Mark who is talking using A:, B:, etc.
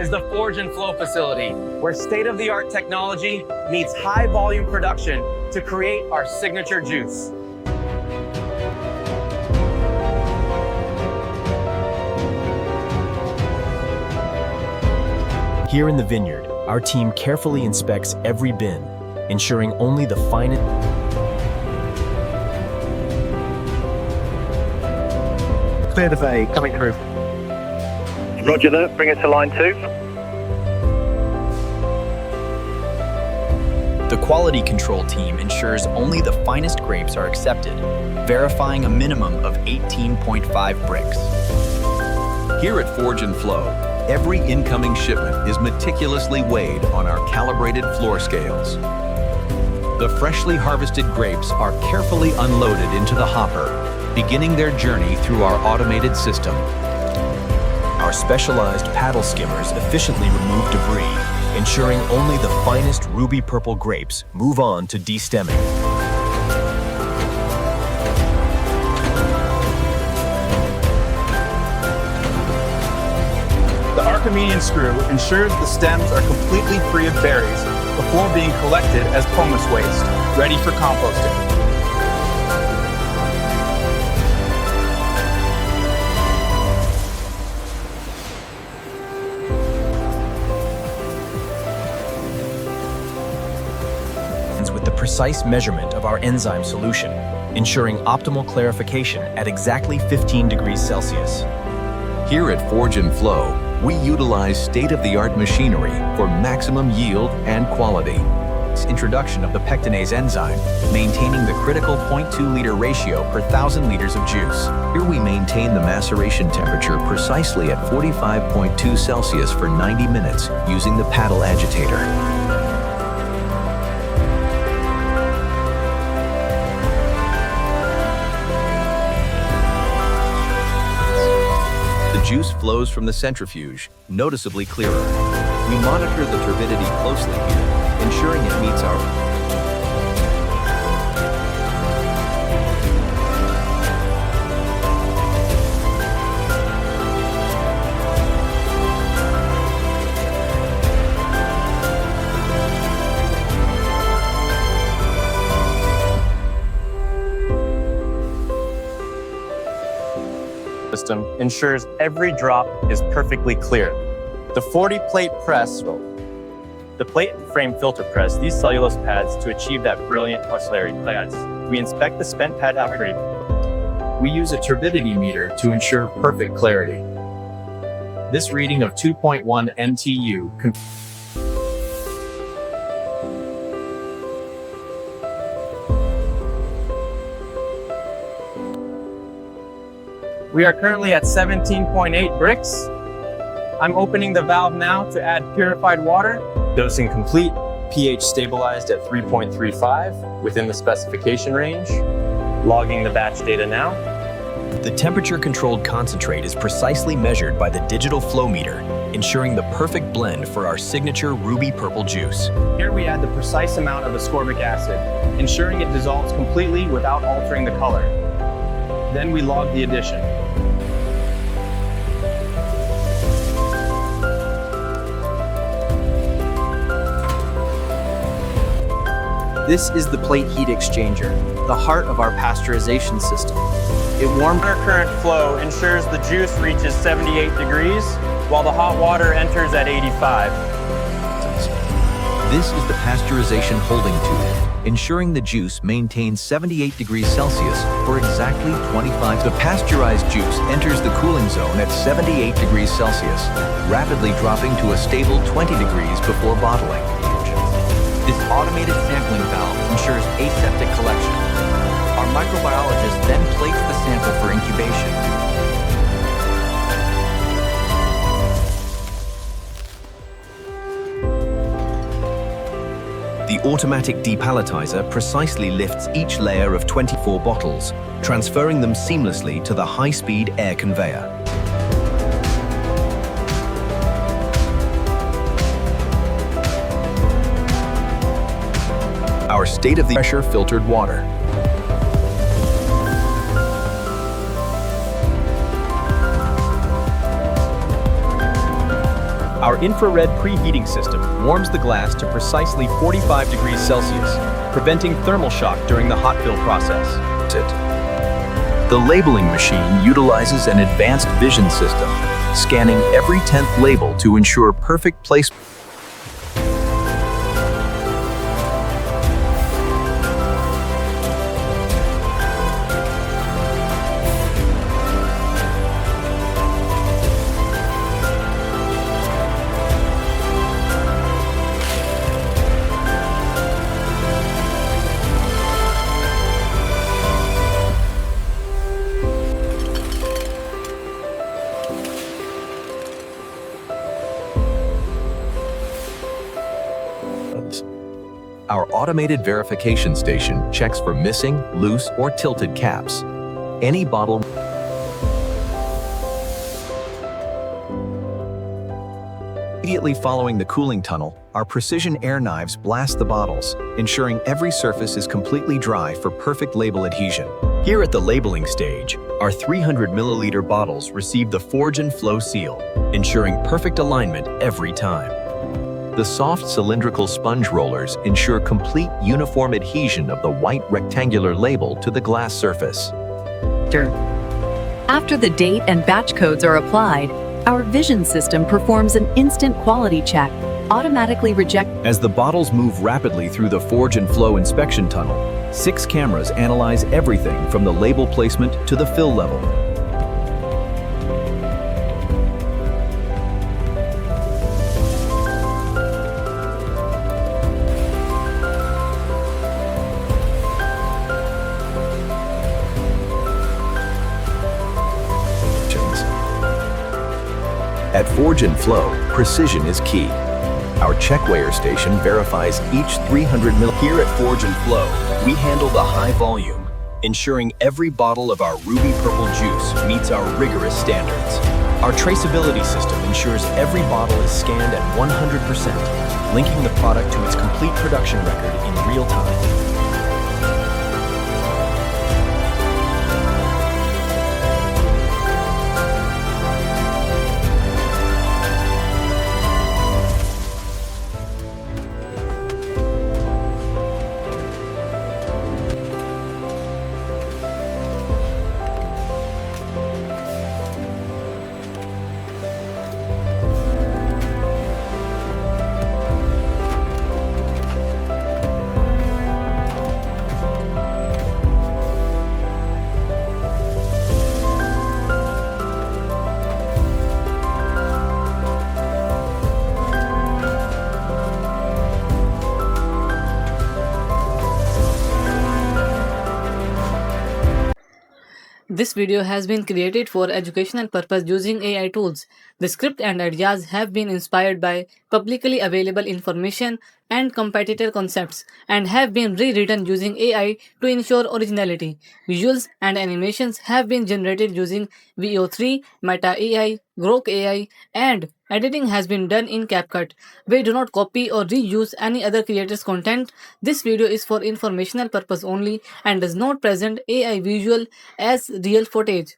A: is the Forge and Flow facility, where state-of-the-art technology meets high-volume production to create our signature juice.
B: Here in the vineyard, our team carefully inspects every bin, ensuring only the finest.
C: Clear the bay, coming through.
D: Roger that, bring it to line 2.
E: The quality control team ensures only the finest grapes are accepted, verifying a minimum of 18.5 bricks.
F: Here at Forge and Flow, every incoming shipment is meticulously weighed on our calibrated floor scales. The freshly harvested grapes are carefully unloaded into the hopper, beginning their journey through our automated system.
B: Our specialized paddle skimmers efficiently remove debris, ensuring only the finest ruby purple grapes move on to destemming.
C: The Archimedean screw ensures the stems are completely free of berries before being collected as pomace waste, ready for composting.
B: With the precise measurement of our enzyme solution, ensuring optimal clarification at exactly 15 degrees Celsius.
F: Here at Forge and Flow, we utilize state-of-the-art machinery for maximum yield and quality.
E: Introduction of the pectinase enzyme, maintaining the critical 0.2-liter ratio per 1,000 liters of juice.
F: Here we maintain the maceration temperature precisely at 45.2 Celsius for 90 minutes using the paddle agitator. The juice flows from the centrifuge, noticeably clearer. We monitor the turbidity closely here, ensuring it meets our
A: System ensures every drop is perfectly clear. The 40-plate press, the plate frame filter press, these cellulose pads to achieve that brilliant clarity. We inspect the spent pad after. We use a turbidity meter to ensure perfect clarity. This reading of 2.1 NTU We are currently at 17.8 bricks. I'm opening the valve now to add purified water. Dosing complete, pH stabilized at 3.35 within the specification range. Logging the batch data now.
B: The temperature-controlled concentrate is precisely measured by the digital flow meter, ensuring the perfect blend for our signature ruby purple juice.
A: Here we add the precise amount of ascorbic acid, ensuring it dissolves completely without altering the color. Then we log the addition.
G: This is the plate heat exchanger, the heart of our pasteurization system.
A: It warms our current flow, ensures the juice reaches 78 degrees, while the hot water enters at 85.
F: This is the pasteurization holding tube, ensuring the juice maintains 78 degrees Celsius for exactly 25. The pasteurized juice enters the cooling zone at 78 degrees Celsius, rapidly dropping to a stable 20 degrees before bottling.
E: This automated sampling valve ensures aseptic collection. Our microbiologist then plates the sample for incubation.
B: The automatic depalletizer precisely lifts each layer of 24 bottles, transferring them seamlessly to the high-speed air conveyor. Our state-of-the-art pressure filtered water. Our infrared preheating system warms the glass to precisely 45 degrees Celsius, preventing thermal shock during the hot fill process. The labeling machine utilizes an advanced vision system, scanning every 10th label to ensure perfect placement.
F: Our automated verification station checks for missing, loose, or tilted caps. Any bottle immediately following the cooling tunnel, our precision air knives blast the bottles, ensuring every surface is completely dry for perfect label adhesion. Here at the labeling stage, our 300 milliliter bottles receive the Forge and Flow seal, ensuring perfect alignment every time. The soft cylindrical sponge rollers ensure complete uniform adhesion of the white rectangular label to the glass surface.
H: After the date and batch codes are applied, our vision system performs an instant quality check, automatically
B: As the bottles move rapidly through the Forge and Flow inspection tunnel, 6 cameras analyze everything from the label placement to the fill level.
F: At Forge and Flow, precision is key. Our check weigher station verifies each 300 ml.
B: Here at Forge and Flow, we handle the high volume, ensuring every bottle of our ruby purple juice meets our rigorous standards. Our traceability system ensures every bottle is scanned at 100%, linking the product to its complete production record in real time.
I: This video has been created for educational purpose using AI tools. The script and ideas have been inspired by publicly available information and competitor concepts and have been rewritten using AI to ensure originality. Visuals and animations have been generated using VO3, Meta AI, Grok AI, and editing has been done in CapCut. We do not copy or reuse any other creator's content. This video is for informational purpose only and does not present AI visual as real footage.